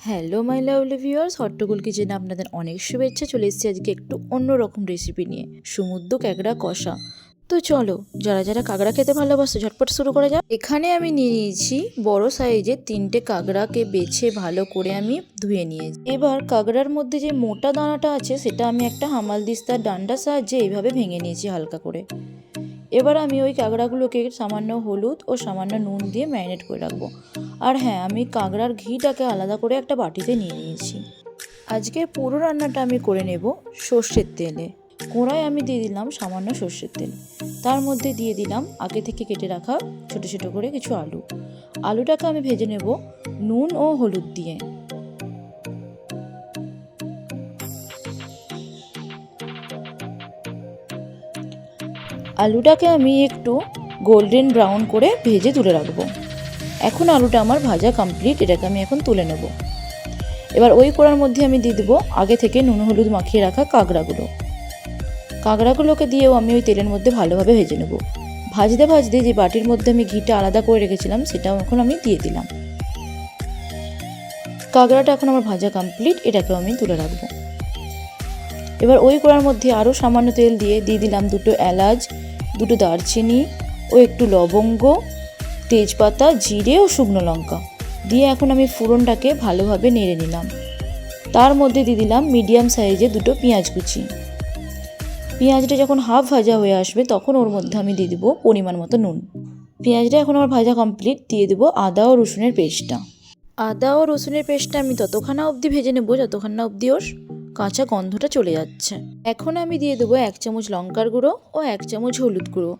Hello my lovely viewers, হট্টগোল কিচেনে আপনাদের অনেক শুভেচ্ছা। চলে এসেছি আজকে একটু অন্যরকম রেসিপি নিয়ে, সমুদ্র কাঁকড়া কষা। তো চলো, যারা যারা কাঁকড়া খেতে ভালোবাসো ঝটপট শুরু করা যাক। এখানে আমি নিয়ে নিয়েছি বড় সাইজের 3টে কাঁকড়াকে বেছে ভালো করে আমি ধুয়ে নিয়েছি। এবার কাঁকড়ার মধ্যে যে মোটা দানাটা আছে সেটা আমি একটা হামালদিস্তার ডান্ডার সাহায্যে এইভাবে ভেঙে নিয়েছি হালকা করে। এবার আমি ওই কাঁকড়াগুলোকে সামান্য হলুদ ও সামান্য নুন দিয়ে ম্যারিনেট করে রাখবো। আর হ্যাঁ, আমি কাঁকড়ার ঘিটাকে আলাদা করে একটা বাটিতে নিয়ে নিয়েছি। আজকে পুরো রান্নাটা আমি করে নেব সর্ষের তেলে। কড়ায় আমি দিয়ে দিলাম সামান্য সর্ষের তেল, তার মধ্যে দিয়ে দিলাম আগে থেকে কেটে রাখা ছোটো ছোটো করে কিছু আলু। আলুটাকে আমি ভেজে নেব নুন ও হলুদ দিয়ে। আলুটাকে আমি একটু গোল্ডেন ব্রাউন করে ভেজে তুলে রাখবো। এখন আলুটা আমার ভাজা কমপ্লিট, এটাকে আমি এখন তুলে নেব। এবার ওই কড়ার মধ্যে আমি দিয়ে দেবো আগে থেকে নুন হলুদ মাখিয়ে রাখা কাঁকড়াগুলোকে দিয়েও আমি ওই তেলের মধ্যে ভালোভাবে ভেজে নেব। ভাজতে ভাজতে যে বাটির মধ্যে আমি ঘিটা আলাদা করে রেখেছিলাম সেটাও এখন আমি দিয়ে দিলাম। কাঁকড়াটা এখন আমার ভাজা কমপ্লিট, এটাকেও আমি তুলে রাখবো। এবার ওই কড়ার মধ্যে আরও সামান্য তেল দিয়ে দিলাম 2টো এলাচ, 2টো দারচিনি ও একটু লবঙ্গ, তেজপাতা, জিরে ও শুকনো লঙ্কা দিয়ে এখন আমি ফোড়নটাকে ভালোভাবে নেড়ে নিলাম। তার মধ্যে দিয়ে দিলাম মিডিয়াম সাইজে 2টো পেঁয়াজ কুচি। পেঁয়াজটা যখন হাফ ভাজা হয়ে আসবে তখন ওর মধ্যে আমি দিয়ে দেবো পরিমাণ মতো নুন। পেঁয়াজটা এখন আমার ভাজা কমপ্লিট, দিয়ে দেবো আদা ও রসুনের পেস্টটা। আদা ও রসুনের পেস্টটা আমি ততক্ষণা অবধি ভেজে নেবো যতক্ষণা অবধি ওর কাঁচা গন্ধটা চলে যাচ্ছে। এখন আমি দিয়ে দেবো 1 চামচ লঙ্কার গুঁড়ো ও 1 চামচ হলুদ গুঁড়ো,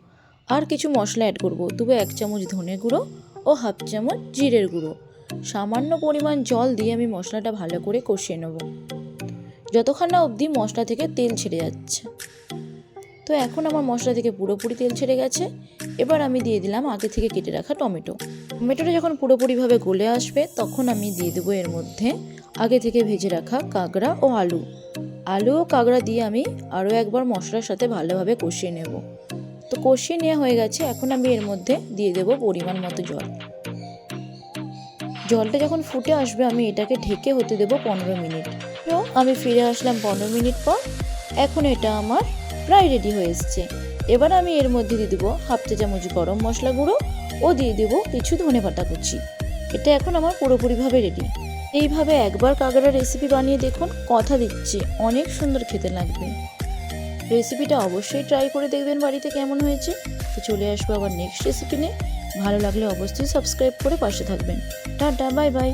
আর কিছু মশলা অ্যাড করবো। দেবো 1 চামচ ধনে গুঁড়ো ও হাফ চামচ জিরের গুঁড়ো। সামান্য পরিমাণ জল দিয়ে আমি মশলাটা ভালো করে কষিয়ে নেব যতক্ষণ না অবধি মশলা থেকে তেল ছেড়ে যাচ্ছে। তো এখন আমার মশলা থেকে পুরোপুরি তেল ছেড়ে গেছে। এবার আমি দিয়ে দিলাম আগে থেকে কেটে রাখা টমেটোটা যখন পুরোপুরিভাবে গলে আসবে তখন আমি দিয়ে দেবো এর মধ্যে আগে থেকে ভেজে রাখা কাঁকড়া ও আলু ও কাঁকড়া দিয়ে আমি আরও একবার মশলার সাথে ভালোভাবে কষিয়ে নেব। তো কষিয়ে নেওয়া হয়ে গেছে, এখন আমি এর মধ্যে দিয়ে দেবো পরিমাণ মতো জল। জলটা যখন ফুটে আসবে আমি এটাকে ঢেকে হতে দেবো 15 মিনিট। তো আমি ফিরে আসলাম 15 মিনিট পর। এখন এটা আমার প্রায় রেডি হয়ে এসছে। এবার আমি এর মধ্যে দিয়ে দেবো হাফ চা চামচ গরম মশলা গুঁড়ো ও দিয়ে দেবো কিছু ধনেপাতা কুচি। এটা এখন আমার পুরোপুরিভাবে রেডি। এইভাবে একবার কাঁকড়ার রেসিপি বানিয়ে দেখুন, কথা দিচ্ছি অনেক সুন্দর খেতে লাগবে। রেসিপিটা অবশ্যই ট্রাই করে দেখবেন বাড়িতে কেমন হয়েছে। তো চলে আসবো আবার নেক্সট রেসিপি নিয়ে। ভালো লাগলে অবশ্যই সাবস্ক্রাইব করে পাশে থাকবেন। Tata, bye bye.